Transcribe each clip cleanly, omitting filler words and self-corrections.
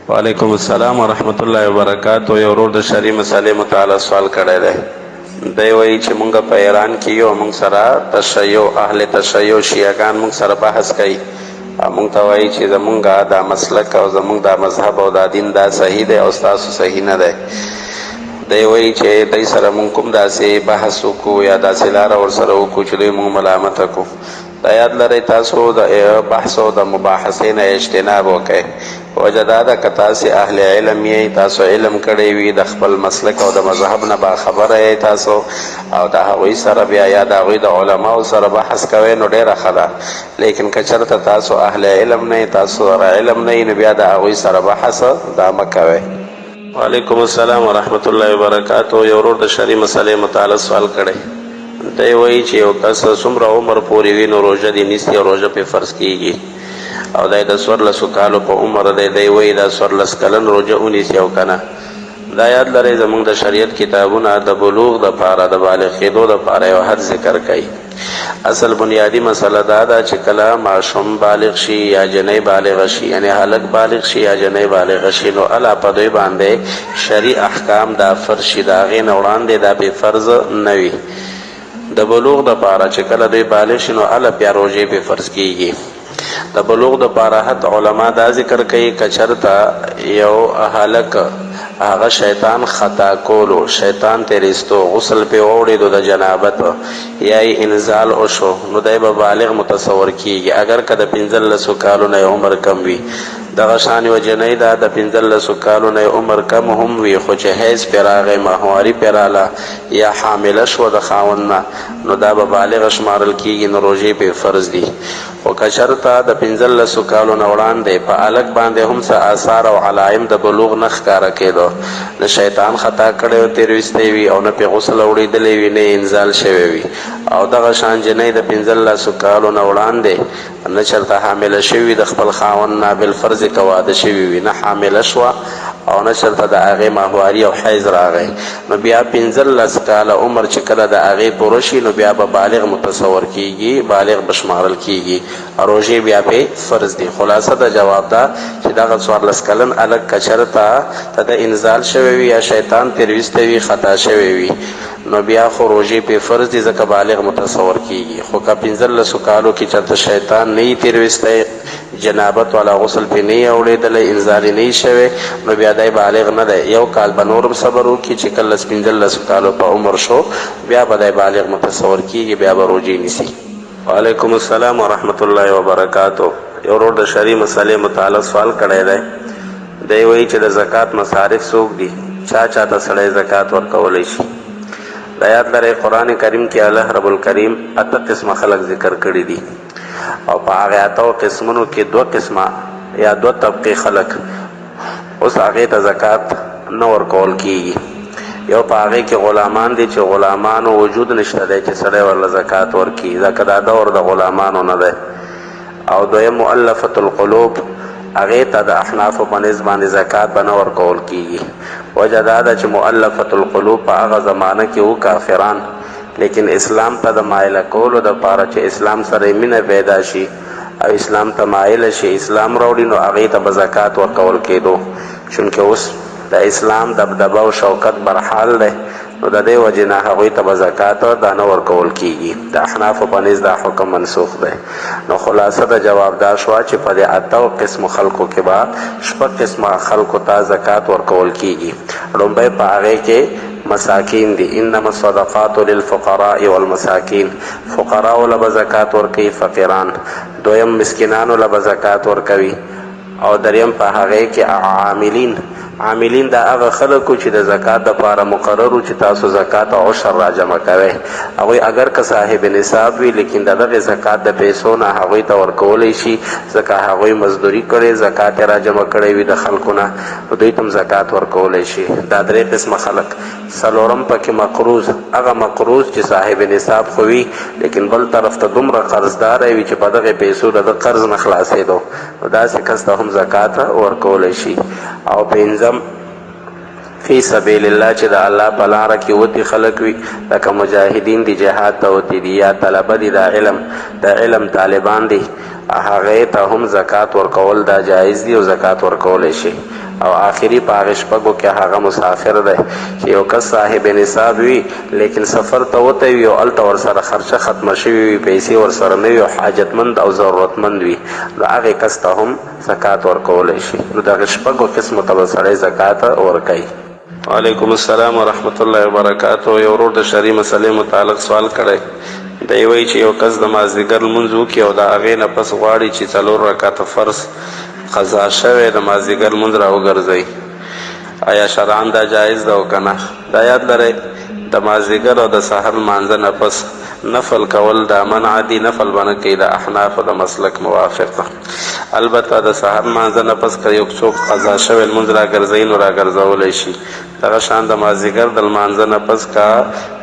وعلیکم السلام ورحمت الله وبرکاتہ. یو ورور د شرعي مسالې متعلق سوال کړی دی. دی وایي چې مونږ په ایران کې یو، مونږ سره تشیع اهل تشیع شیعهګان مونږ سره بحث کوي. مونږ ته وایي چې زمونږ دا مسلک او زمونږ دا مذهب او دا دین دا صحیح دی او ستاسو صحیح نه دی. دی وایي چې دی سره مونږ کوم داسې بحث وکړو یا داسې لاره ورسره وکړو چې دوی مونږ ملامته کړو. دا یاد لرئ تاسو د بحث او د مباحثې نه اجتناب وکړئ. وجه دا ده که تاسې اهل علم یې، تاسو علم کړی وي، د خپل مسلک او د مذهب نه باخبره یې تاسو، او د هغوی سره بیا یا د هغوی د علماو سره بحث کوئ نو ډېره ښه ده. لیکن که چېرته تاسو اهل علم نه یې، تاسو سره علم نه یې، نو بیا د هغوی سره بحث دا مه کوئ. وعلیکم السلام ورحمت الله وبرکاتہ. یو ورور د شرعي مسلې متعلق سوال کړی. دی وایي چې یو کس څومره عمر پورې وي نو روژه دې نیسي او روژه پې فرض کیږي، او دی د 14 کالو په عمر دی. دی وایي دا 14 کلن روژه ونیسي او که نه. دا یاد لرئ زموږ د شریعت کتابونه د بلوغ دپاره، د بالغ کېدو دپاره یو حد ذکر کوي. اصل بنیادی مسله دا ده چې کله ماشوم بالغ شي یا جنۍ بالغه شي، یعنی هلک بالغ شي یا جنۍ بالغه شي، نو الله په دوی باندې شرعي احکام دا فرض شي، د هغې نه وړاندې دا بې فرض نه وي. د بلوغ دپاره چې کله دوی بالغ شي نو الله بیا روژې پې فرض کیږي. د بلوغ دپاره حتی علما دا ذکر کوي که چېرته یو هلک هغه شیطان خطا کولو، شیطان تیریستو، غسل پې واوړېدو د جنابت یا یې انزال وشو، نو دی به بالغ متصور کیږي اگر که د 15 کالو نه عمر کم وي. دغه شان یوه جنۍ ده د 15 کالو نه عمر کم هم وي، خو چې حیض پې راغی، ماهواري پې راله یا حامله شوه د خاوند نه، نو دا به بالغ شمارل کیږي، نو روژې پې فرض دي. خو که چېرته د 15 کالو نه وړاندې په هلک باندې هم څه آثار او علائم د بلوغ نه ښکاره کېدو، نه شیطان خطا کړی او تېرویستی وي، او نه پې غسل اوړېدلی وي، نه انزال شوی وي، او دغه شان جنۍ د 15 کالو نه وړاندې نه چېرته حامله شوي د خپل خاوند نه بالفرض که واده شوي وي، نه حامله شوه او نه چېرته د هغې ماهواري او حیض راغی، نو بیا 15 کاله عمر چې کله د هغې پوره شي نو بیا به بالغ متصور کیږي، بالغ به شمارل کیږي، روژې بیا پې فرض دي. خلاصه د جواب ده چې دغه 14 کلن هلک که چېرته ته د انزال شوی وي یا شیطان تېرویستی وي، خطا شوی وي، نو بیا خو روژې پې فرض دي ځکه بالغ متصور کیږي. خو که 15 کالو کې چېرته شیطان نه وي تېرویستی، جنابت والا غسل پې نه یې اوړېدلی، انزال یې نه وي شوی، نو بیا دی بالغ نه دی. یو کال به نورم صبر وکړي چې کله 15 کالو په عمر شو بیا به دی بالغ متصور کیږي، بیا به روژې نیسي. وعلیکم السلام ورحمت الله وبرکاتہ. یو ورور د شرعي مسلې متعلق سوال کړی دی. دی وایي چې د زکات مصارف څوک دي، چا ته سړی زکات ورکولی شي. دا یاد لرئ قرآن کریم کې الله رب الکریم 8 قسمه خلق ذکر کړي دي، او په هغې 8 قسمونو کې 2 قسمه یا 2 طبقې خلق اوس هغې ته زکات نه ورکول کیږي. یو په هغې کې غلامان دي چې غلامانو وجود نشته دی چې سړی ورله زکات ورکړي، ځکه دا دور د غلامانو نه دی. او دویم مؤلفة القلوب، هغې ته د احنافو په نسبت باندې زکات به نه ورکول کیږي. وجه دا ده چې مؤلفة القلوب په هغه زمانه کې وو کافران، لیکن اسلام ته د مایله کولو دپاره چې اسلام سره مینه پیدا شي او اسلام ته مایله شي، اسلام راوړي، نو هغې ته به زکات ورکول کېدو. چونکې اوس د اسلام دبدبه او شوکت برحال دی، نو د دې وجې نه هغوی ته به زکات دا نه ورکول کیږي. د احنافو په نزد دا حکم منسوخ دی. نو خلاصه د جواب دا شوه چې په دې 8 قسمو خلکو کې به 6 قسمه خلکو ته زکات ورکول کیږي. لومبی په هغې کې مساکین دي، انما الصدقات للفقراء والمساکین، فقراو له به زکات ورکوي، فقیران. دویم مسکینانو له به زکات ورکوي. او دریم په هغې کې عاملین، عاملین دا هغه خلکو چې د زکات دپاره مقررو چې تاسو زکات او عشر را جمع کوئ. هغوی اگر که صاحب نصاب وي، لیکن د دغې زکات د پیسو نه هغوی ته ورکولی شي، ځکه هغوی مزدوري کړې، زکات یې را جمع کړی وي د خلکو نه، نو دوی ته هم زکات ورکولی شي. دا 3 قسمه خلک. څلورم پکې مقروض، هغه مقروض چې صاحب نصاب خو وي، لیکن بل طرف ته دومره قرضداری وي چې په دغې پیسو د قرض نه خلاصېدو، نو داسې کس ته هم زکات ورکولی شي. او پنځم فی سبیل الله، چې د الله په لاره کې وتي خلک وي، لکه مجاهدین دي، جهاد ته وتي دي، یا طلبه دي د علم طالبان دي، هغې ته هم زکات ورکول دا جایز دي او زکات ورکولی شي. او آخري په هغه شپږو کې هغه مسافر دی چې یو کس صاحب نصاب وي لیکن سفر ته وتی وي او هلته ورسره خرچه ختمه شوې وي پیسې ورسره نه وي او حاجتمند او ضرورتمند وي نو هغې کس ته هم زکات ورکولی شي نو دغه شپږو قسمو ته به سړی زکات ورکوي. وعلیکم السلام ورحمت الله وبرکاتو. یو ورور د شرعي مسلې متعلق سوال کړی دی وایي چې یو کس د مازدیګر لمونځ وکړي او د هغې نه پس غواړي چې 4 رکعته فرض قضا شوی د مازدیګر لمونځ راوګرځوي آیا شرعاً دا جایز ده او که نه؟ دا یاد لرئ د مازدیګر او د سحر لمانځه نه پس نفل کول دا منع دي نفل به نه کوي د احنافو د مسلک موافق ده. البته د سحر لمانځه نه پس که یو څوک قضا شوی لمونځ راګرځوي نو راګرځولی شي دغه شان د مازدیګر د لمانځه نه پس که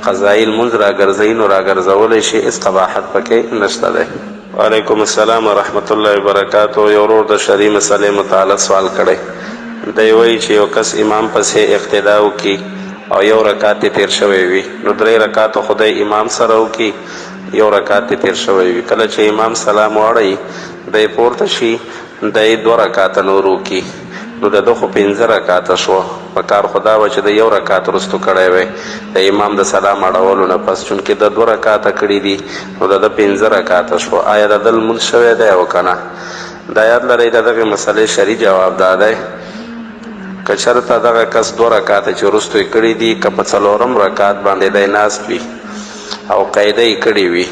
قضایي لمونځ راګرځوي نو راګرځولی شي هېڅ قباحت پکې نشته دی. وعلیکم السلام ورحمت الله وبرکاتو. یو ورور د شرعي مسلې متعلق سوال کړی دی وایي چې یو کس امام پسې اقتدا وکړي او یو رکعت یې تیر شوی وي نو 3 رکعته خدای امام سره وکړي یو رکعت یې تیر شوی وي کله چې امام سلام واړوي دی پورته شي دی 2 رکعته نور وکړي نو د ده خو 5 رکعته شوه په کار خو دا وه چې د 1 رکعت وروستو کړی وی د امام د سلام اړولو نه پس چونکې د 2 رکعته کړي دي نو د ده 5 رکعته شوه آیا د ده لمونځ شوی دی او که نه؟ دا یاد لرئ د دغې مسلې شرعي جواب دا دی که چېرته دغه کس 2 رکعته چې وروستو یې کړي دي که په 4م رکعت باندې دی ناست وي او قاعده یې کړې وي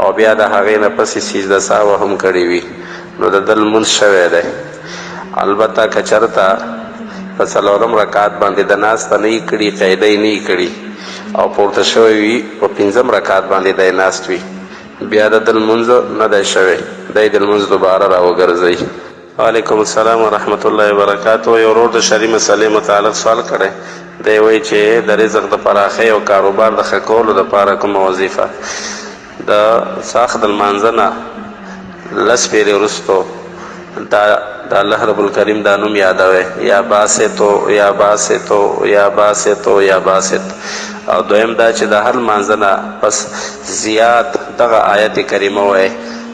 او بیا د هغې نه پسې سجده سهوه هم کړې وي نو د ده لمونځ شوی دی. البته که چېرته په 4م رکعت باندې د ناسته نه یې کړي قاعده یې نه یې کړي او پورته شوی وي په 5م رکعت باندې دی ناست وي بیا د ده لمونځ نه دی شوی دی د لمونځ دوباره راوګرځوي. وعلیکم السلام ورحمت الله وبرکاتو. یو ورور د شرعي مسلې متعلق سوال کړی دی وایي چې د رزق د پراخۍ او کاروبار د ښه کولو دپاره کومه وظیفه د ساخت د لمانځه نه 10 پېرې وروستو د الله رب الکریم دا نوم یادوي یا باسطو یا باسطو یا باسطو یا باسط او دویم دا چې د هر لمانځه نه پس زیات دغه آیت کریمه وایي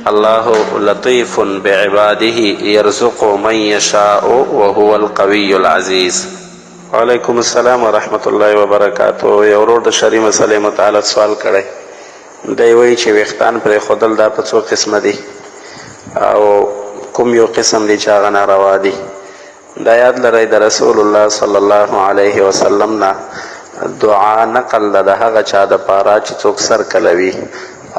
الله لطیف بعباده یرزق من یشاء وهو القوی العزیز. وعلیکم السلام ورحمت الله وبرکاتو. یو ورور د شرعي مسلې متعلق سوال کړی دی وایي چې ویښتان پرېښودل دا په 2 قسمه دي او کوم یو قسم دی چې هغه ناروا دي؟ دا یاد لرئ د رسول الله صلی الله علیه وسلم نه دعا نقل ده د هغه چا دپاره چې څوک سر کلوي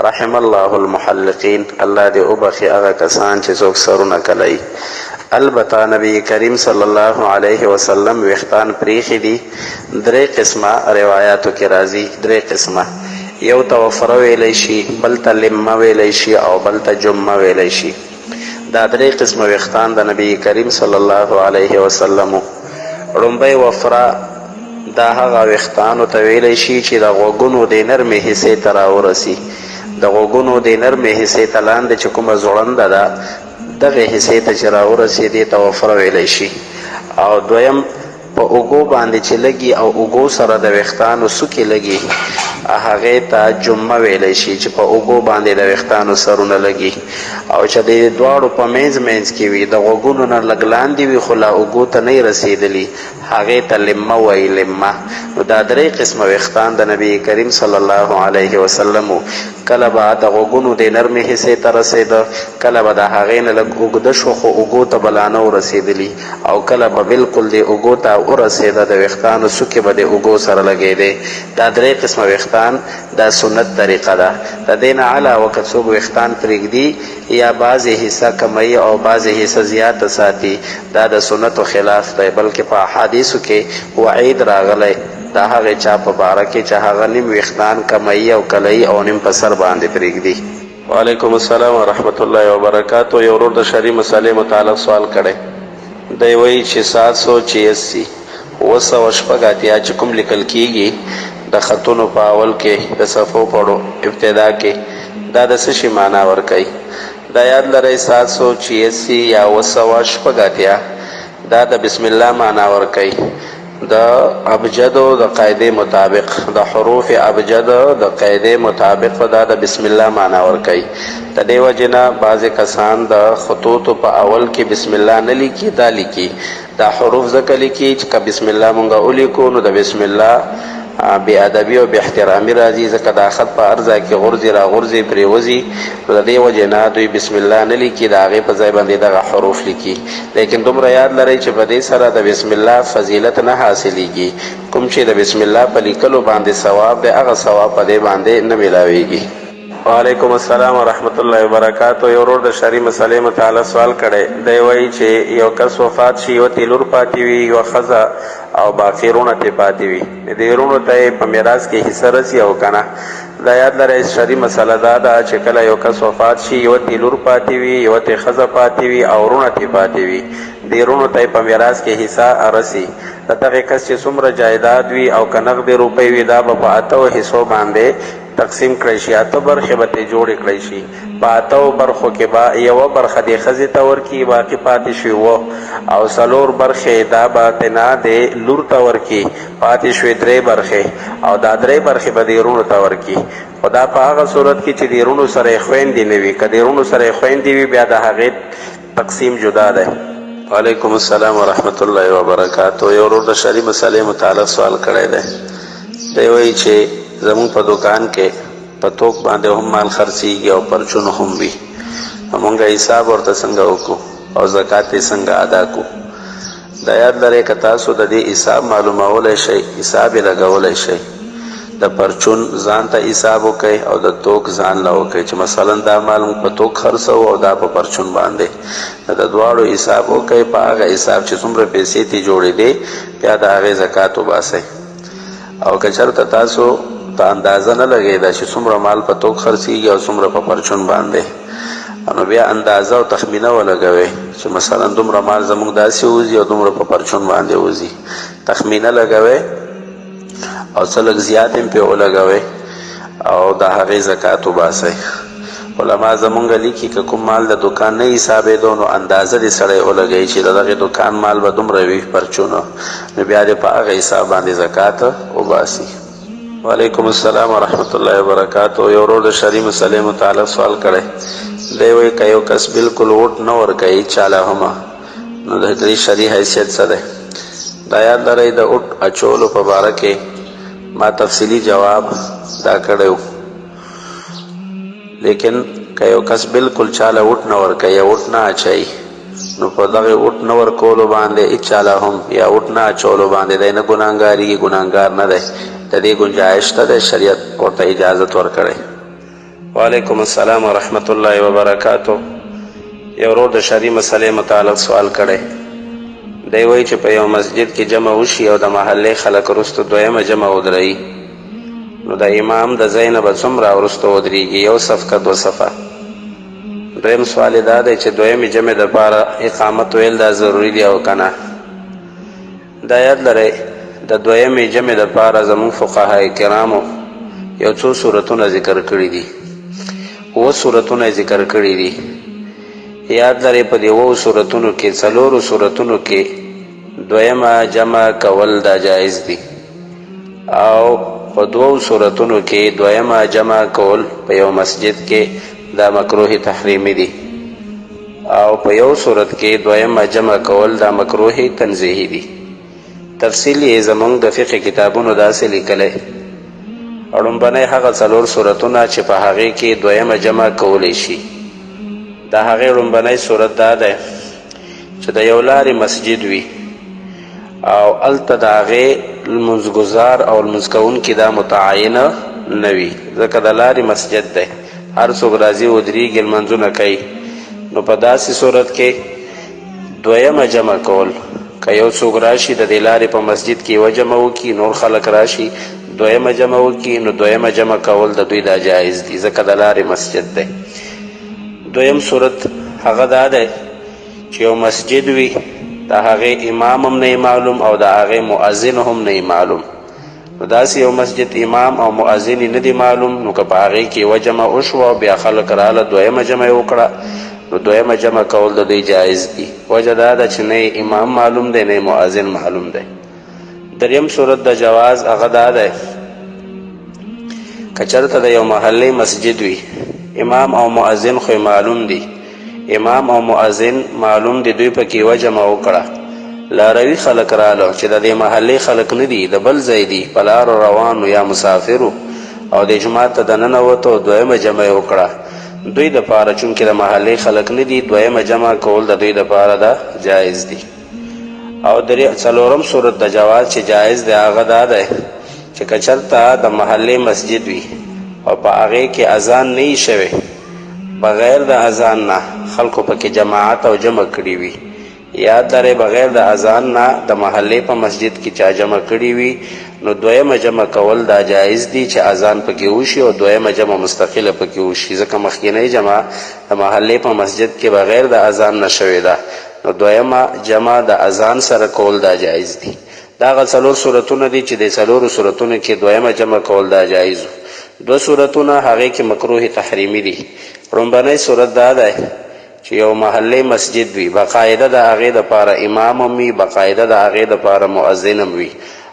رحم الله المحلقین الله دې وبخي هغه کسان چې څوک سرونه کلوي. البته نبی کریم صلی الله علیه وسلم ویښتان پریښي دي 3 قسمه روایاتو کې راځي 3 قسمه یو ته وفره ویلی شي بل ته لمه ویلی شي او بل ته جمه ویلی شي. دا 3 قسمه ویښتان د نبی کریم صلی الله علیه وسلم ړومبی وفره دا هغه ویښتانو ته ویلی شي چې د غوږونو د نرمې حصې ته راورسي د غوږونو د نرمې حصې ته لاندې چې کومه ځوړنده ده دغې حصې ته چې راورسي دې ته وفره ویلی شي. او دویم په اوږو باندې چې لګي او اوږو سره د ویښتانو څوکې لګي هغې ته جمه ویلی شي چې په اوږو باندې د ویښتانو سرونه لګي او چې د دواړو په منځ کې وي د غوږونو نه لږ لاندې وي خو لا اوږو ته نه رسېدلي هغې ته لمه وایي لمه. نو دا 3 قسمه ویښتان د نبی کریم صلی الله علیه وسلم کله به د غوږونو د نرمې حصې ته رسېده کله به د هغې نه لږ اوږده شو خو اوږو ته به لا نه ورسېدلي او کله به بلکل د اوږو ته ورسېده د ویښتانو څوکې به د اوږو سره لګېدې. دا 3 قسمه ویښتان دا سنت طریقه ده. د دې نه علاوه که څوک ویښتان پرېږدي یا بعضې حصه کموي او بعضې حصه زیاته ساتي دا د سنتو خلاف دی بلکې په احادیثو کې وعید راغلی دا هغې چا په باره کې چې هغه نیم ویښتان کموي او کلوي او نیم په سر باندې پرېږدي. وعلیکم السلام ورحمت الله وبرکاتو. یو ورور د شرعي مسلې متعلق سوال کړی دی وایي چې 786 980 چې کوم لیکل کیږي د خطونو په اول کې د صفو په ابتدا کې دا د څه شي معنا ورکوي؟ دا یاد لرئ 786 یا 980 دا د بسم الله معنا ورکوي د ابجدو د قاعدې مطابق د حروف ابجد د قاعدې مطابق دا د بسم الله معنا ورکوي. د دې وجې نه بعضې کسان د خطوطو په اول کې بسم الله نه لیکي دا لیکي دا حروف ځکه لیکي چې که بسم الله مونږ ولیکو نو د بسم الله بې ادبي او بې احترامي راځي، ځکه دا خط په هر ځای کې غورځي را غورځي پرېوځي، نو د دې وجې نه دوی بسم الله نه لیکي، د هغې په ځای باندې دغه حروف لیکي. لیکن دومره یاد لرئ چې په دې سره د بسم الله فضیلت نه حاصلیږي. کوم چې د بسم الله په لیکلو باندې ثواب دی، هغه ثواب په دې باندې نه میلاویږي. وعلیکم السلام ورحمت الله وبرکاتو. یو ورور د شرعي مسلې متعلق سوال کړی دی، وایي چې یو کس وفات شي، یوه لور پاتې وي، یوه ښځه او باقي رونه ترې پاتې وي، دې رونو ته یې په میراث کې حصه رسي او که نه. دا یاد لرئ شرعي مسله دا ده چې کله یو کس وفات شي، یوه ترې لور پاتې وي، یوه ترې ښځه پاتې وي او رونه ترې پاتې وي، دې رونو ته یې په میراث کې حصه رسي. د دغې کس چې څومره جایداد وي او که نغدې روپۍ وي، دا به په 8 حصو باندې تقسیم کړی شي. 8 برخې به ترې جوړې کړی شي. په 8 برخو کې به یوه برخه دې ښځې ته ورکړي، باقي پاتې شوي 7 او 4 برخې دا به تېنه دې لور ته ورکړي، پاتې شوې 3 برخې او دا 3 برخې به دې رونو ته ورکړي. خو دا په هغه صورت کې چې دې رونو سره یې خویندې نه وي. که دې رونو سره یې خویندې وي، بیا د هغې تقسیم جدا دی. وعلیکم السلام ورحمت الله وبرکاتو. یو ورور د شرعي مسلې متعلق سوال کړی دی. دی وایي چې زمونږ په دکان کې په توک باندې هم مال خرڅېږي او پرچون هم وي، مونږ حساب ورته څنګه وکړو او زکات یې څنګه ادا کړو؟ دا یاد لرئ که تاسو د دې حساب معلومولی شئ، حساب یې لګولی شئ. د پرچون ځان ته حساب وکئ او د توک ځان له وکئ چې مثلا دا مال موږ په توک خرڅوو او دا په پرچون باندې، د دواړو حساب وکئ. په هغه حساب چې څومره پیسې ترې جوړېدې، بیا د هغې زکات وباسئ. او که چېرته تاسو ته اندازه نه لګېده چې څومره مال په توک خرڅېږي او څومره په پرچون باندې، نو بیا اندازه او تخمینه ولګوئ چې مثلا دومره مال زموږ داسې وځي او دومره په پرچون باندې وځي. تخمینه لګوئ او څه لږ زیات هم پرې ولګوئ او د هغې زکات وباسئ. علما زمونږ لیکي که کوم مال د دکان نه حسابېدو، نو اندازه دې سړی ولګوي چې د دغې دکان مال به دومره وي پرچونه، نو بیا دې په هغه حساب باندې زکات وباسي. وعلیکم السلام ورحمت الله وبرکاتو. یو ورور د شرعي مسلې متعلق سوال کړی دی، وایي که یو کس بلکل ووټ نه ورکوي چاله هم، نو د دې شرعي حیثیت څه دی؟ دا یاد لرئ د ووټ اچولو په باره کې ما تفصیلي جواب دا کړی و. لیکن که یو کس بلکل چاله ووټ نه ورکوي یا ووټ نه اچوي، نو په دغې ووټ نه ورکولو باندې هېڅ چاله هم یا ووټ نه اچولو باندې دی نه ګناهګارېږي، ګناهګار نه دی. د دې گنجایش ته د شریعت ورته اجازت ورکړی. وعلیکم السلام ورحمت الله وبرکاتو. یو ورور د شرعي مسلې متعلق سوال کړی دی، وایي چې په یو مسجد کې جمع وشي او د محلې خلک وروسته دویمه جمع ودروي، نو د امام د ځای نه به څومره وروسته ودرېږي، 1 صف که 2 صفه؟ دویم سوال یې دا دی چې دویمې جمع دپاره اقامت ویل دا ضروري دی او که نه؟ دا یاد لرئ د دویمې جمع دپاره زموږ فقهای کرامو یو څو صورتونه ذکر کړي دي. 7 صورتونه ذکر کړي دي. یاد لرئ په دې 7 صورتونو کې 4 صورتونو کې دویمه جمع کول دا جایز دي، او په 2 صورتونو کې دویمه جمع کول په یو مسجد کې دا مکروه تحریمی دي، او په یو صورت کې دویمه جمع کول دا مکروه تنزیهی دي. تفصیل یې زمونږ د فقه کتابونو داسې لیکلی. لومبنی هغه 4 صورتونه چې په هغې کې دویمه جمع کولی شي، د هغې لومبنی صورت دا دی چې د یو لارې مسجد وي او هلته د هغې لمونځګزار او لمونځ کوونکي دا متعینه نه وي، ځکه د لارې مسجد دی، هر څوک راځي ودرېږي لمونځونه کوي. نو په داسې صورت کې دویمه جمع کول، که یو څوک راشي د دې لارې په مسجد کې یوه جمع وکړي، نور خلک راشي دویمه جمع وکړي، نو دویمه جمع کول د دوی دا جایز دي، ځکه د لارې مسجد دی. دویم صورت هغه دا دی چې یو مسجد وي، د هغې امام هم نه معلوم او د هغې مؤذن هم نه معلوم. نو داسې یو مسجد امام او مؤذن نه دي معلوم، نو که په هغې کې یوه جمع وشوه او بیا خلک راله دویمه جمع یې وکړه، نو دویمه جمع کول د دوی جایز دي. وجه دا ده چې نه امام معلوم دی نه مؤذن معلوم دی. دریم صورت د جواز هغه دا دی که چېرته د یو محلې مسجد وي، امام او مؤذن خو معلوم دي، امام او مؤذن معلوم دي، دوی پکې یوه جمع وکړه لاروي خلک راله چې د دې محلې خلک نه دي، د بل ځای دي، په لارو روانو یا مسافرو، او د جومات ته دننوتو، دویمه جمع یې وکړه. دوی دپاره چونکې د محلې خلک نه دي، دویمه جمع کول د دوی دپاره ده جایز دي. او څلورم صورت د جواز چې جایز دی هغه دا دی چې که چېرته د محلې مسجد وي او په هغې کې اذان نه وي شوی، بغیر د اذان نه خلکو پکې جماعت او جمع کړي وي، یاد لرئ بغیر د اذان نه د محلې په مسجد کې چا جمع کړي وي، نو دویمه جمع کول دا جایز دي چې اذان پکې وشي او دویمه جمع مستقله پکې وشي، ځکه مخکینۍ جمع د محلې په مسجد کې بغیر د اذان نه شوې ده، نو دویمه جمع د اذان سره کول دا جایز دي. دا هغه څلور صورتونه دي چې د څلورو صورتونو کې دویمه جمع کول دا جایز. دو صورتونه هغې کې مکروه تحریمي دي. لومبنی صورت دا دی چې یو محلې مسجد وي، باقاعده د هغې دپاره امام هم وي، باقاعده د هغې دپاره مؤذن هم وي،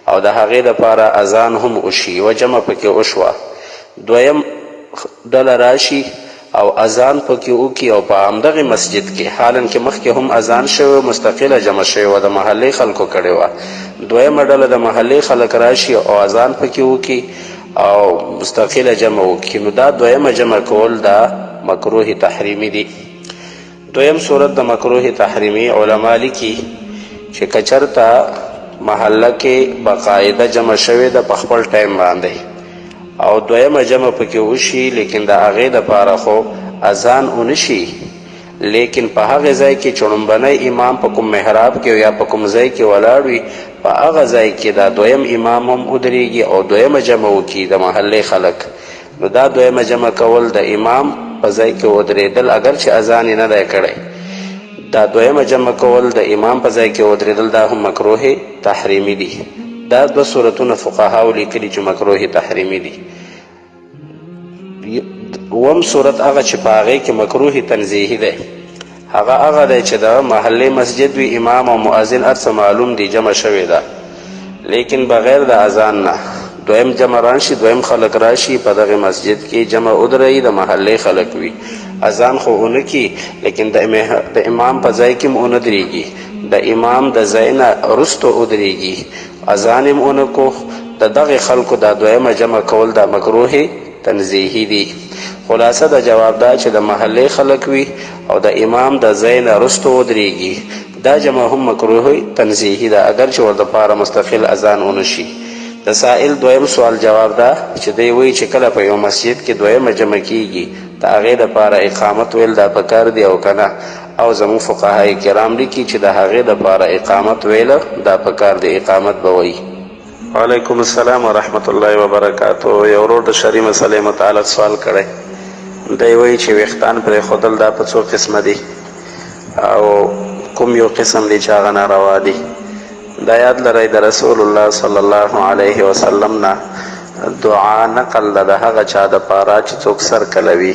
او د هغې دپاره اذان هم وشي، یوه جمع پکې وشوه. دویم ډله راشي او اذان پکې وکړي او په همدغې مسجد کې حالا کې مخکې هم اذان شوی مستقله جمع شوې وه، د محلې خلکو کړې وه. دویمه ډله د محلې خلک راشي او اذان پکې وکړي او مستقله جمع وکړي، نو دا دویمه جمع کول دا مکروه تحریمي دي. دویم صورت د مکروه تحریمي علما لیکي چې که چېرته محله کې باقاعده جمع شوې ده په خپل ټایم باندې او دویمه جمع پکې وشي، لیکن د هغې دپاره خو اذان ونشي، لیکن په هغه ځای کې چې لومبنی امام په کوم محراب کې یا په کوم ځای کې ولاړ وي، په هغه ځای کې دا دویم امام هم ودرېږي او دویمه جمع وکړي د محلې خلک، نو دا دویمه جمع کول د امام په ځای کې ودرېدل اگر چې اذان یې نه دی کړی، دا دویمه جمع کول د امام په ځای کې ودرېدل دا هم مکروه تحریمي دي. دا دوه صورتونه فقهاو لیکلي چې مکروه تحریمي دي. اووم صورت هغه چې په هغې کې مکروه تنزیهي دی، هغه دی چې د محلې مسجد وي، امام او مؤذن هر څه معلوم دي جمع شوې ده، لیکن بغیر د اذان نه دویم جمع راشي، دویم خلک راشي په دغې مسجد کې جمع ودرئ، د محلې خلک وي، اذان خو ونه کي، لیکن د امام په ځای کې هم ونه درېږي، د امام د ځای نه وروسته ودرېږي، اذان هم ونه کو، د دغې خلکو دا دویمه جمع کول دا مکروه تنزیهي دي. خلاصه د جواب دا چې د محلې خلک وي او د امام د ځای نه وروسته ودرېږي، دا جمع هم مکروه تنزیهي ده اگر چې وردپاره مستقل اذان ونه شي. د سائل دویم سوال جواب ده چې دی وایي چې کله په یو مسجد کې دویمه جمع کیږي د هغې دپاره اقامت ویل دا پکار دی او که نه، او زموږ فقهای کرام لیکي چې د هغې دپاره اقامت ویله دا پکار دی، اقامت به وایي. وعلیکم السلام ورحمت الله وبرکاتو. یو ورور د شرعي مسلې متعلق سوال کړی، دی وایي چې ویښتان پرېښودل دا په څو قسمه دي او کوم یو قسم دی چې هغه ناروا دي. دا یاد لرئ د رسول الله صلی الله علیه وسلم نه دعا نقل ده د هغه چا دپاره چې څوک سر کلوي،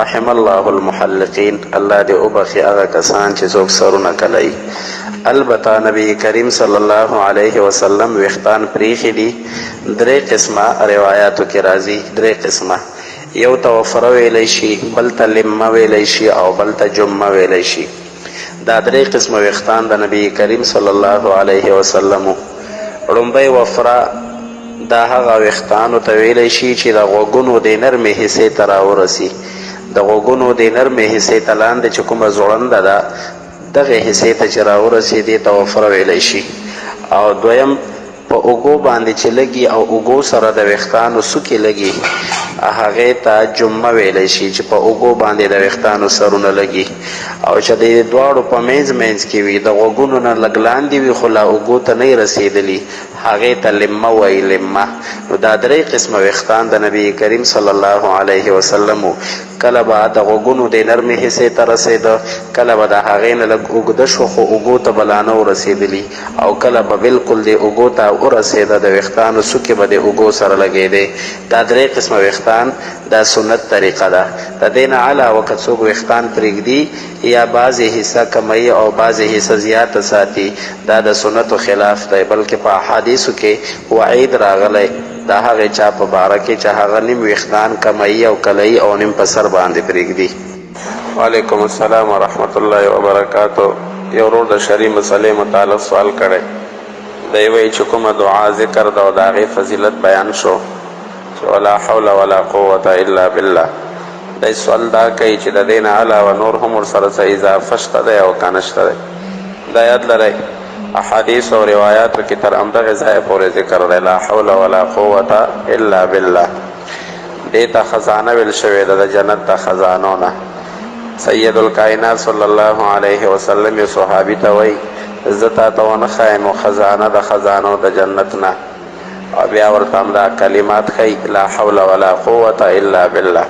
رحم الله المحلقین، الله دې وبخي هغه کسان چې څوک سرونه کلوي. البته نبی کریم صلی الله علیه وسلم ویښتان پریښي دي، درې قسمه روایاتو کې راځي، درې قسمه، یو ته وفره ویلی شي، بل ته لمه ویلی شي او بل ته جمه ویلی شي. دا درې قسمه ویښتان د نبی کریم صلی الله علیه وسلم. لومبی وفره دا هغه ویښتانو ته ویلی شي چې د غوږونو د نرمې حصې ته راورسي، د غوږونو د نرمې حصې ته لاندې چې کومه ځوړنده ده دغې حصې ته چې راورسي دې ته وفره ویلی شي. او دویم په اوږو باندې چې لګي او اوږو سره د ویښتانو څوکې لګي هغې ته جمه ویلی شي چې په اوږو باندې د ویښتانو سرونه لګي، او چې د دواړو په منځ کې وي، د غوږونو نه لږ لاندې وي خو لا اوږو ته نه رسېدلي، هغې ته لمه وایي، لمه. نو دا درې قسمه ویښتان د نبی کریم صلی الله علیه وسلم، کله به د غوږونو د نرمې حصې ته رسېده، کله به د هغې نه لږ اوږده شو خو اوږو ته به لا نه ورسېدلي، او کله به بلکل د اوږو ته ورسېده، د ویښتانو څوکې به د اوږو سره لګېدې. دا درې قسمه ویښتان دا سنت طریقه ده. د دې نه علاوه که څوک ویښتان پرېږدي یا بعضې حصه کموي او بعضې حصه زیاته ساتي، دا د سنتو خلاف دی، بلکې په احادیثو کې وعید راغلی د هغې چا په باره کې چې هغه نیم ویښتان کموي او کلوي او نیم په سر باندې پرېږدي. وعلیکم السلام ورحمت الله وبرکاتو. یو ورور د شرعي مسلې متعلق سوال کړی. دی وایي چې کومه دعا ذکر ده او د هغې فضیلت بیان شو چې ولا حول ولا قوة الا بالله. دی سوال دا کوي چې د دې نه علاوه نور هم ورسره څه اضافه شته دی او که نشته دی. دا یاد لرئ احادیث او روایاتو کې تر همدغې ځایه پورې ذکر دی لا حول ولا قوة الا بالله. دې ته خزانه ویل شوې ده د جنت د خزانو نه. سید الکائنات صلی الله علیه وسلم یو صحابي ته وایي زه تا ته ونه ښایم خزانه د خزانو د جنت نه، او بیا ورته همدا کلمات ښیي لا حول ولا قوة الا بالله.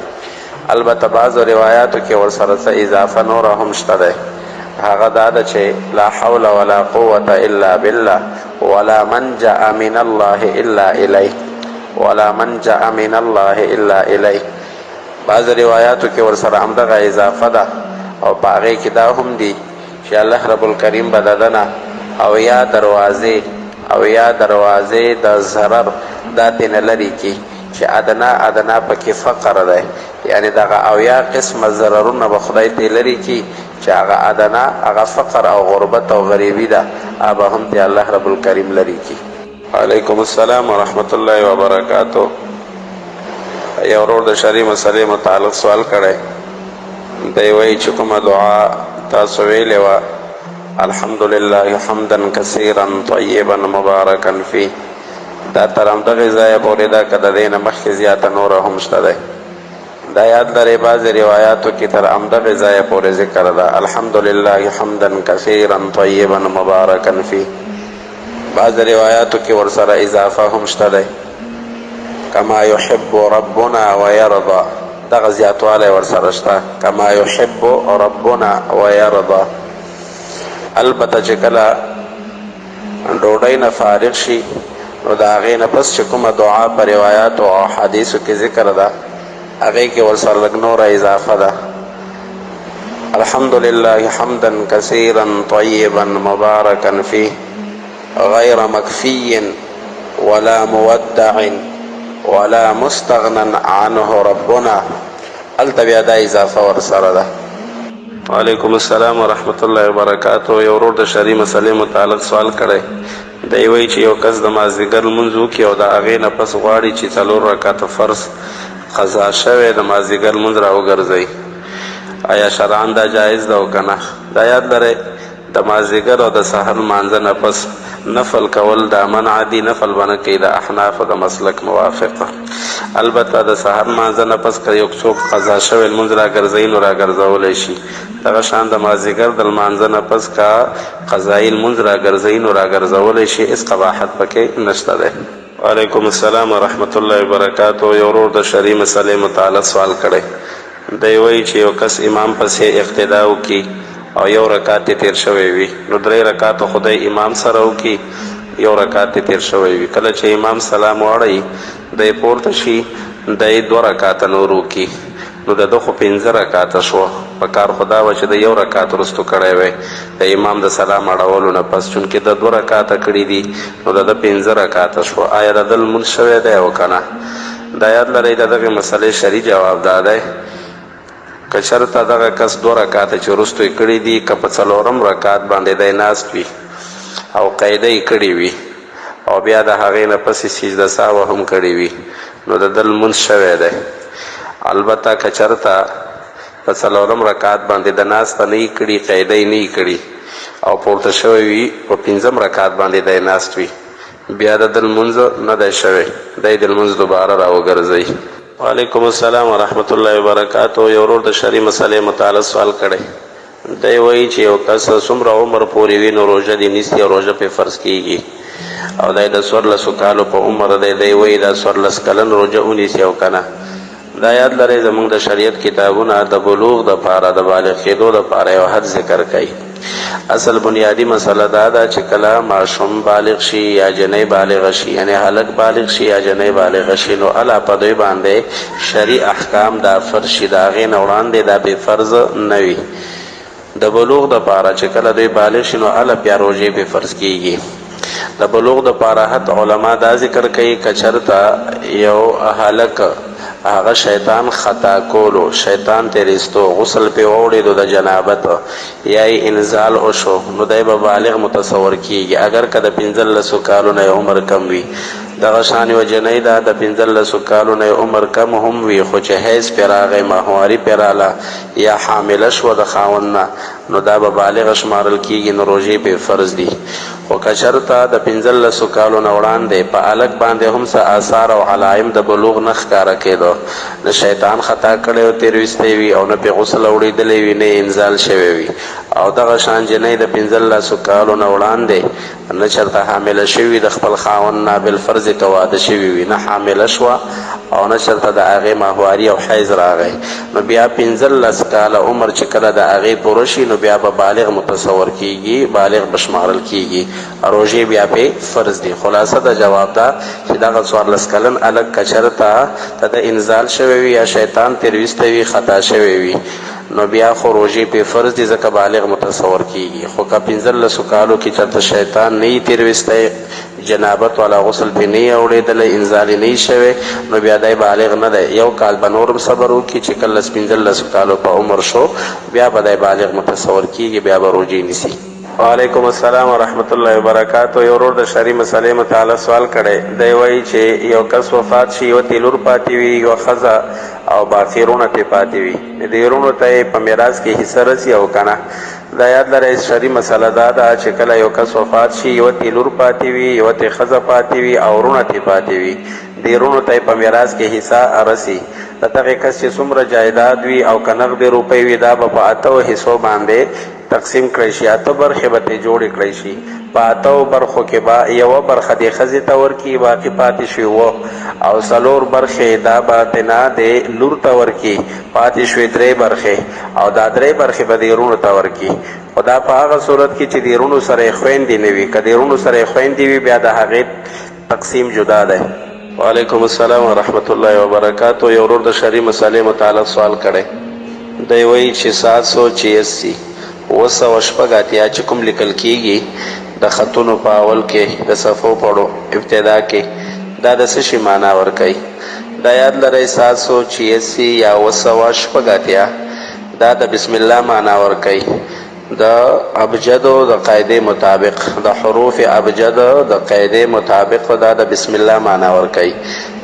البته بعضو روایاتو کې ورسره څه اضافه نوره هم شته دی. هغه دا ده چې لا حول ولا قوة الا بالله ولا منجأ من الله الا الیه ولا منجأ من الله الا الیه. بعض روایاتو کې ورسره همدغه اضافه ده او په هغې کې دا هم دي چې الله رب الکریم به د ده نه او یا دروازې د ضرر دا ترېنه لرې کړي چې ادنا پکې فقر دی، یعنی دغه او یا قسمه ضررونه به خدای ترې لرې کړي چې هغه ادنا هغه فقر او غربت او غریبي ده هغه هم ترې الله رب الکریم لرې کړي. وعلیکم السلام ورحمت الله وبرکاتو. یو ورور د شرعي مسلې متعلق سوال کړی. دی وایي چې کومه دعا تاسو ویلې وه الحمدلله حمدا کثیرا طیبا مبارکا فیه، دا تر همدغې ځایه پورې ده که د دې نه مخکې زیاته نوره هم شته دی. دا یاد لرئ بعضې روایاتو کې تر همدغې ځایه پورې ذکر ده الحمدلله حمدا کثیرا طیبا مبارکا فیه. بعض روایاتو کې ورسره اضافه هم شته دی کما یحب ربنا ویرضا، دغه زیاتوالی ورسره شته کما یحب ربنا ویرضا. البته چې کله ډوډۍ نه فارغ شي نو د هغې نه پس چې کومه دعا په روایاتو او حدیثو کې ذکر ده هغې کې ورسره لږ نوره اضافه ده الحمدلله حمدا کثیرا طیبا مبارکا فیه غیر مکفی ولا مودع ولا مستغنا عنه ربنا. هلته بیا دا اضافه ورسره ده. وعلیکم السلام ورحمت الله وبرکاتو. یو ورور د شرعي مسلې متعلق سوال کړی. دی وایي چې یو کس د مازدیګر لمونځ وکړي او د هغې نه پس غواړي چې 4 رکعته فرض قضا شوی د مازدیګر لمونځ راوګرځوي، آیا شرعاً دا جایز ده او که نه؟ دا یاد لرئ د مازدیګر او د سحر لمانځه نه پس نفل کول دا منع دي، نفل به نه کوي د احنافو د مسلک موافقه. البته د سحر لمانځه نه پس که یو څوک قضا شوی لمونځ راګرځوي نو راګرځولی شي. دغه شان د مازدیګر د لمانځه نه پس که قضایي لمونځ راګرځوي نو راګرځولی شي، هېڅ قباحت پکې نشته دی. وعلیکم السلام ورحمت الله وبرکاتو. یو ورور د شرعي مسلې متعلق سوال کړی. دی وایي چې یو کس امام پسې اقتدا وکړي او یو رکعت یې تیر شوی وي نو 3 رکعته خدای امام سره وکړي، یو رکعت یې تیر شوی وي. کله چې امام سلام واړوي دی پورته شي دی 2 رکعته نور وکړي نو د ده خو 5 رکعته شوه. په کار خو دا وه چې د یو رکعت وروستو کړی وی د امام د سلام اړولو نه پس، چونکې د 2 رکعته کړي دي نو د ده 5 رکعته شوه. آیا د ده لمونځ شوی دی او که نه؟ دا یاد لرئ د دغې مسلې شرعي جواب دا دی که چېرته دغه کس 2 رکعته چې وروستو یې کړي دي که په 4م رکعت باندې دی ناست وي او قاعده یې کړې وي او بیا د هغې نه پسې سجده سهوه هم کړې وي نو د ده لمونځ شوی دی. البته که چېرته په 4م رکعت باندې د ناسته نه یې کړي، قاعده یې نه یې کړي او پورته شوی وي په 5م رکعت باندې دی ناست وي بیا د ده لمونځ نه دی شوی، دی د لمونځ دوباره راوګرځوي. وعلیکم السلام ورحمت الله وبرکاتو. یو ورور د شرعي مسلې متعلق سوال کړی. دی وایي چې یو کس څومره عمر پورې وي نو روژه دې نیسي او روژه پرې فرض کیږي او دی د 14 کالو په عمر دی. دی وایي دا 14 کلن روژه ونیسي او که نه؟ دا یاد لرئ زموږ د شریعت کتابونه د بلوغ دپاره د بالغ کېدو دپاره یو حد ذکر کوي. اصل بنیادی مسله دا ده چې کله ماشوم بالغ شي یا جنۍ بالغه شي، یعنی هلک بالغ شي یا جنۍ بالغه شي، نو الله په دوی باندې شرعي احکام دا فرض شي، د هغې نه وړاندې دا بې فرض نه وي. د بلوغ دپاره چې کله دوی بالغ شي نو الله بیا روژې پې فرض کیږي. د بلوغ دپاره حتی علما دا ذکر کوي که چېرته یو هلک هغه شیطان خطا کولو، شیطان تیریستو، غسل پې واوړېدو د جنابت یا یې انزال وشو، نو دی به بالغ متصور کیږي اگر که د 15 کالو نه عمر کم وي. دغه شان یوه جنۍ ده د 15 کالو نه عمر کم هم وي، خو چې حیض پې راغی، ماهواري پې راله یا حامله شوه د خاوند نه، نو دا به بالغه شمارل کیږي، نو روژې پې فرض دي. خو که چېرته د 15 کالو نه وړاندې په هلک باندې هم څه آثار او علائم د بلوغ نه ښکاره کېدو، نه شیطان خطا کړی او تېرویستی وي او نه پې غسل اوړېدلی وي، نه انزال شوی وي. او دغه شان جنۍ د 15 کالو نه وړاندې نه چېرته حامله شوي د خپل خاوند نه بالفرض که واده شوي وي، نه حامله شوه او نه چېرته د هغې ماهواري او حیض راغی، نو بیا 15 کاله عمر چې کله د هغې پوره شي، نو بیا به بالغ متصور کیږي، بالغ به شمارل کیږي، روژې بیا پې فرض دي. خلاصه د جواب ده چې دغه 14 کلن هلک که چېرته ته د انزال شوی وي یا شیطان تېرویستی وي، خطا شوی وي، نو بیا خو روژې پې فرض دي ځکه بالغ متصور کیږي. خو که 15 کالو کې چېرته شیطان نه یي تېرویستی، جنابت والا غسل پې نه یې اوړېدلی، انزال یې نه یي شوی، نو بیا دی بالغ نه دی. 1 کال به نورم صبر وکړي، چې کله 15 کالو په عمر شو بیا به دی بالغ متصور کیږي، بیا به روژې نیسي. وعلیکم السلام ورحمت الله وبرکاتو. یو ورور د شرعي مسلې متعلق سوال کړی دی، وایي چې یو کس وفات شي، یوه تې لور پاتې وي، یوه ښځه او باقي وروڼه ترې پاتې وي، دې وروڼو ته یې په میراث کې حصه رسي او که نه. دا یاد لرئ شرعي مسله دا ده چې کله یو کس وفات شي، یوه تې لور پاتې وي، یوه تې ښځه پاتې وي او وروڼه ترې پاتې وي، دې وروڼو ته یې په میراث کې حصه رسي. د دغې کس چې څومره جایداد وي او که نغدې روپۍ وي، دا به په 8 حصو باندې تقسیم کړی شي، 8 برخې به ترې جوړې کړی شي. په 8 برخو کې به یوه برخه دې ښځې ته ورکړي، باقي پاتې شوي 7 او 4 برخې دا به تېنه دې لور ته ورکړي، پاتې شوې 3 برخې او دا 3 برخې به دې وروڼو ته ورکړي. خو دا په هغه صورت کې چې دې وروڼو سره یې خویندې نه وي. که دې وروڼو سره یې خویندې وي، بیا د هغې تقسیم جدا دی. وعلیکم السلام ورحمت الله وبرکاتو. یو ورور د شرعي مسلې متعلق سوال کړی دی، وایي چې 786 980 چې کوم لیکل کیږي د خطونو په اول کې د صفو په ابتدا کې، دا د څه شي معنا ورکوي؟ دا یاد لرئ 786 یا 980 دا د بسم الله معنا ورکوي، د ابجدو د قاعدې مطابق، د حروف ابجد د قاعدې مطابق دا د بسم الله معنا ورکوي.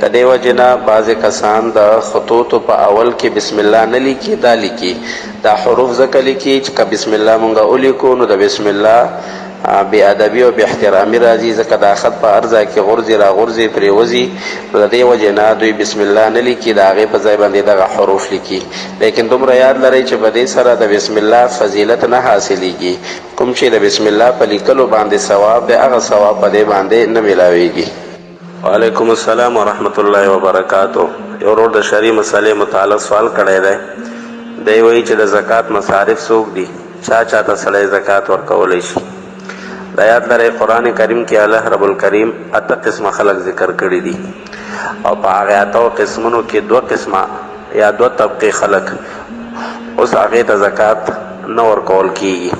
د دې وجې نه بعضې کسان د خطوطو په اول کې بسم الله نه لیکي، دا لیکي، دا حروف ځکه لیکي چې که بسم الله مونږ ولیکو نو د بسم الله بې ادبي او بې احترامي راځي، ځکه دا خط په هر ځای کې غورځي را غورځي پرېوځي، نو د دې وجې نه دوی بسم الله نه لیکي، د هغې په ځای باندې دغه حروف لیکي. لیکن دومره یاد لرئ چې په دې سره د بسم الله فضیلت نه حاصلېږي، کوم چې د بسم الله په لیکلو باندې ثواب دی، هغه ثواب په دې باندې نه میلاویږي. وعلیکم السلام ورحمت الله وبرکاتو. یو ورور د شرعي مسلې متعلق سوال کړی دی، دی وایي چې د زکات مصارف څوک دي، چا ته سړی زکات ورکولی شي؟ دا یاد لرئ قرآن کریم کې الله رب الکریم 8 قسمه خلق ذکر کړي دي، او په هغې 8 قسمونو کې 2 قسمه یا 2 طبقې خلق اوس هغې ته زکات نه ورکول کیږي.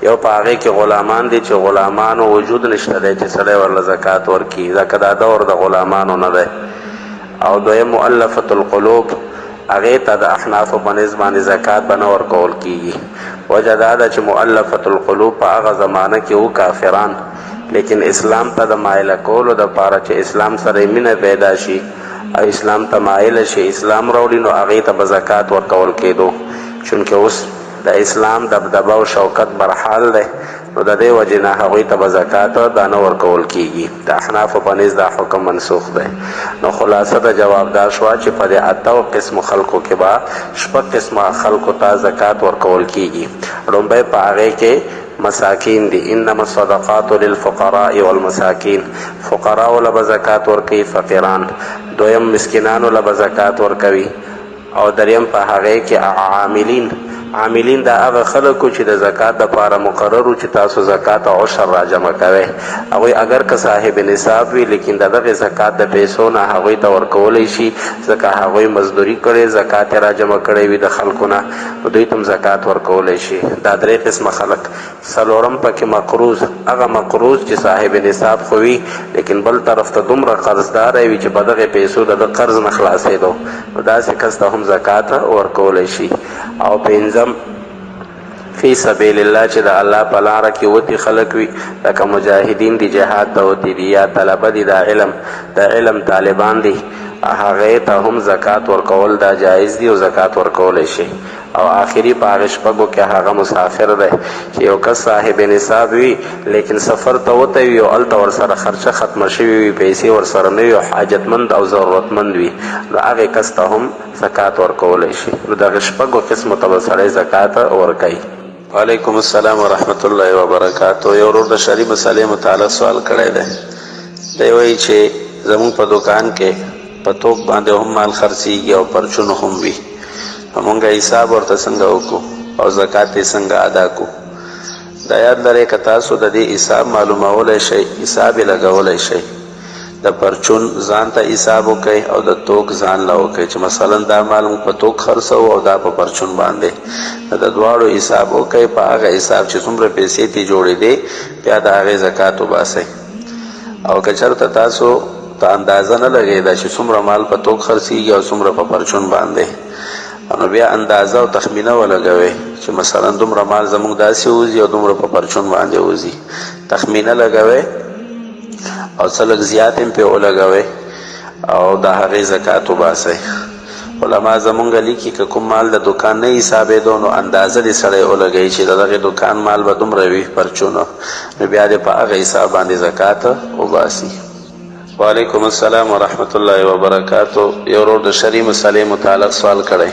یو په هغې کې غلامان دي چې غلامانو وجود نشته دی چې سړی ورله زکات ورکړي، ځکه دا دور د غلامانو نه دی. او دویم مؤلفة القلوب، هغې ته د احنافو په نسبت باندې زکات به نه ورکول کیږي. وجه دا ده چې مؤلفة القلوب په هغه زمانه کې وو کافران، لیکن اسلام ته د مایله کولو دپاره چې اسلام سره مینه پیدا شي او اسلام ته مایله شي، اسلام راوړي، نو هغې ته به زکات ورکول کېدو. چونکې اوس د اسلام دبدبه او شوکت برحال دی، نو د دې وجې نه هغوی ته به زکات دا نه ورکول کیږي. د احنافو په نزد دا حکم منسوخ دی. نو خلاصه د جواب دا شوه چې په دې 8 قسمو خلکو کې به 6 قسمه خلکو ته زکات ورکول کیږي. لومبی په هغې کې مساکین دي، انما الصدقات للفقراء والمساکین، فقراو له به زکات ورکوي، فقیران. دویم مسکینانو له به زکات ورکوي، او دریم په هغې کې عاملین، عاملین دا هغه خلکو چې د زکات دپاره مقررو چې تاسو زکات او عشر راجمع کوئ هغوی اگر که صاحب نصاب وي لیکن د دغې زکات د پیسو نه هغوی ته ورکولی شي ځکه هغوی مزدوري کړې زکات یې راجمع کړی وي د خلکو نه نو دوی ته هم زکات ورکولی شي دا درې قسمه خلک څلورم پکې مقروض هغه مقروض چې صاحب نصاب خو وي لیکن بل طرف ته دومره قرضداری وي چې په دغې پیسو د ده قرض نه خلاصېدو نو داسې کس ته هم زکات ورکولی شي او پنځم فی سبیل الله چې د الله په لاره کې وتي خلک وي لکه مجاهدین دي جهاد ته وتي دي یا طلبه دي د علم طالبان دي هغې ته هم زکات ورکول دا جایز دي او زکات ورکولی شي او آخري په هغې شپږو کې هغه مسافر دی چې یو کس صاحب نصاب وي لیکن سفر ته وتی وي او هلته ورسره خرچه ختمه شوې وي پیسې ورسره نه وي او حاجتمند او ضرورتمند وي نو هغې کس ته هم زکات ورکولی شي نو دغې شپږو قسمو ته به سړی زکات ورکوي. وعلیکم السلام ورحمت الله وبرکاتو. یو ورور د شرعي مسلې متعلق سوال کړی دی. دی وایي چې زموږ په دکان کې په توک باندې هم مال خرڅېږي او پرچون هم وي نو مونږ حساب ورته څنګه وکړو او زکات یې څنګه ادا کړو؟ دا یاد لرئ که تاسو د دې حساب معلومولی شئ حساب یې لګولی شئ د پرچون ځان ته حساب وکئ او د توک ځان له وکئ چې مثلا دا مال موږ په توک خرڅوو او دا په پرچون باندې د دواړو حساب وکئ په هغه حساب چې څومره پیسې ترې جوړېدې بیا د هغې زکات وباسئ او که چېرته تاسو ته اندازه نه لګېده چې څومره مال په توک خرڅېږي او څومره په پرچون باندې نو بیا اندازه او تخمینه ولګوئ چې مثلا دومره مال زموږ داسې وځي او دومره په پرچون باندې وځي تخمینه لګوئ او څه لږ زیات هم پرې ولګوئ او د هغې زکات وباسئ. علما زمونږ لیکي که کوم مال د دکان نه حسابېدو نو اندازه دې سړی ولګوي چې د دغې دکان مال به دومره وي پرچونه نو بیا دې په هغه حساب باندې زکات وباسي. وعلیکم السلام ورحمت الله وبرکاتو. یو ورور د شرعي مسلې متعلق سوال کړی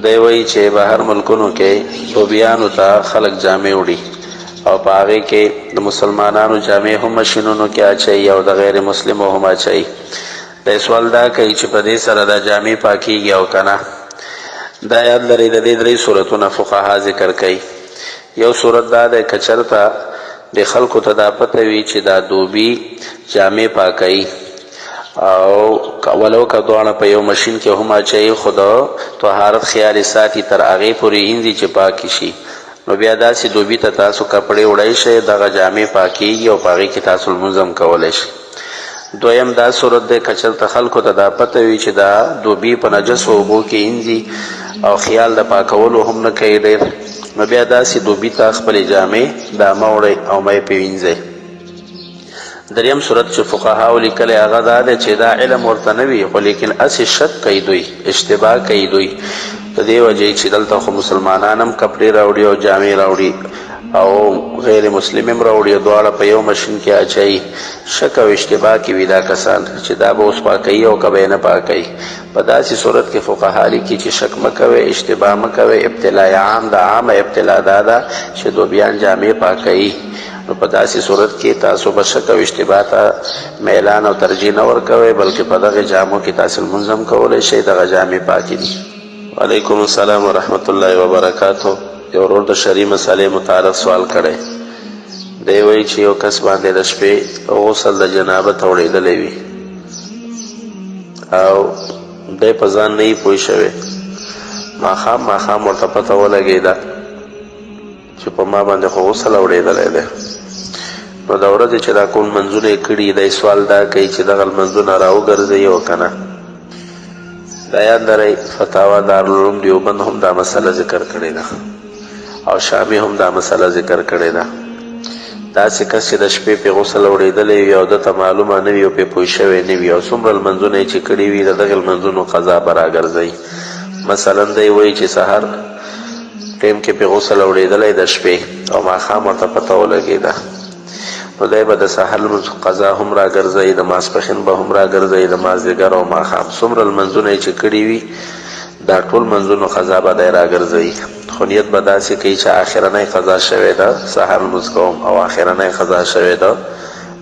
دی. وایي چې بهر ملکونو کې لوبیانو ته خلک جامې وړي او په هغې کې د مسلمانانو جامې هم مشینونو کې اچوي او د غیر مسلمو هم اچوي. دی سوال دا کوي چې په دې سره دا جامې پاکیږي او که نه؟ دا یاد لرئ د دې درې صورتونه فقها ذکر کوي. یو صورت دا دی که چېرته د خلکو ته دا پته وي چې دا دوبي جامې پاکوي او ولو که دواړه په یو مشین کې هم اچوي خو د طهارت خیال ساتي تر هغې پورې اینځي چې پاکې شي نو بیا داسې دوبي ته تاسو کپړې وړی شئ دغه جامې پاکیږي او په هغې کې تاسو لمونځ هم کولی شئ. دویم دا صورت دی که چېرته خلکو ته دا پته وي چې دا دوبي په نجسو اوبو کې اینځي او خیال د پاکولو هم نه کوي ډېر نو بیا داسې دوبي ته خپلې جامې دا مه وړئ او مه یې پرې وینځئ. دریم صورت چې فقهاو لیکلی هغه دا دی چې دا علم ورته نه وي خو لیکن هسې شک کوي دوی اشتباه کوي دوی د دې وجې چې دلته خو مسلمانان هم کپړې راوړي او جامې راوړي او غیر مسلم هم راوړي دواړه په یو مشین کې اچوي شک او اشتباه کې وي دا کسان چې دا به اوس پاکوي او که به یې نه پاکوي. په داسې صورت کې فقها لیکي چې شک مه کوئ اشتباه مه کوئ ابتلا عام د عامه ابتلا دا ده چې دوبیان جامې پاکوي نو په داسې صورت کې تاسو به شک او اشتباه ته میلان او ترجیح نه ورکوئ بلکې په دغې جامو کې تاسو لمونځ هم کولی شئ دغه جامې پاکې دي. وعلیکم السلام ورحمت الله وبرکاتو. یو ورور د شرعي مسلې متعلق سوال کړی دی. وایي چې یو کس باندې د شپې غسل د جنابت اورېدلی وي او دی په ځان نه وي پوه شوی ماښام ورته پته ولګېده چې په ما باندې خو غسل اورېدلی دی نو د ورځې چې دا کوم منځونه یې کړي دی سوال دا کوي چې دغه لمنځونه راوګرځوي او که نه؟ دا یاد لرئ فتاوا دارالعلوم دیوبند هم دا مسله ذکر کړې ده او شامي هم دا مسله ذکر کړې ده. داسې کس چې د شپې پې غسل اورېدلی وي او ده ته معلومه نه وي او پې پوه شوی نه وي او څومره لمنځونه یې چې کړي وي د دغې لمنځونو قضا به راګرځوي. مثلا دی وایي چې سهار ټیم کې پې غسل اورېدلی د شپې او ماښام ورته پته ولګېده نو دی به د سهار قضا هم راګرځوي د ماسپښین به هم راګرځوي د مازدیګر او ماښام څومره لمنځونه یې چې کړي وي دا ټول منځونو قضا به دی راګرځوي خو نیت به داسې کوي چې آخرنی قضا شوې ده سهار لمونځ کوم او آخرنی قضا شوې ده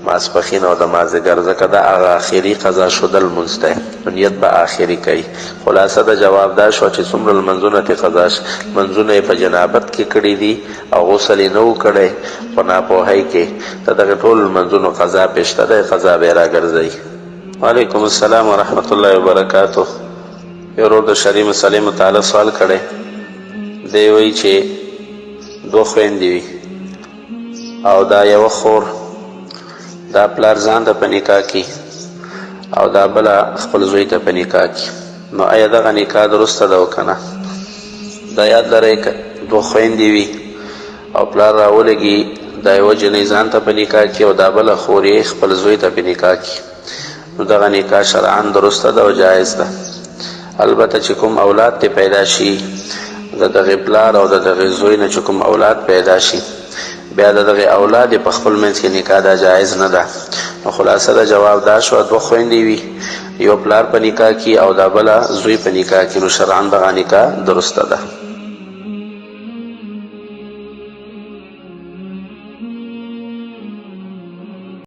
ماسپښین او د مازدیګر ځکه دا هغه آخري قضا شدل لمونځ دی نو نیت به آخري کوي. خلاصه د جواب دا شوه چې څومره لمنځونه ترې قضا لمنځونه یې په جنابت کې کړي دي او غسل یې نه و کړی په ناپوهۍ کې د دغې ټولو لمنځونو قضا پېشته دی، قضا به یې راګرځوي. وعلیکم السلام ورحمت الله وبرکاتو. یو ورور د شرعي مسلې متعلق سوال کړی دی، وایي چې دوه خویندې وي او دا یوه خور دا پلار ځان ته په نکاح کی او دا بله خپل زوی ته په نکاح کی، نو آیا دغه نکاح درسته ده او که نه؟ دا یاد لرئ که دوه خویندې وي او پلار راولږي دا یوه جنۍ ځان ته په نکاح کی او دا بله خور یې خپل زوی ته په نکاح کی، نو دغه نکاح شرعاً درسته ده او جایز ده. البته چې کوم اولاد ته پیدا شي د دغې پلار او د دغې زوی نه چې کوم اولاد پیدا شي بیا د دغې اولاد په خپل منځ کې نکاح دا جایز نه ده. نو خلاصه د جواب دا شوه دوه خویندې وي یو پلار په نکاح کې او دا بله زوی په نکاح کې، نو شرعاً دغه نکاح درسته ده.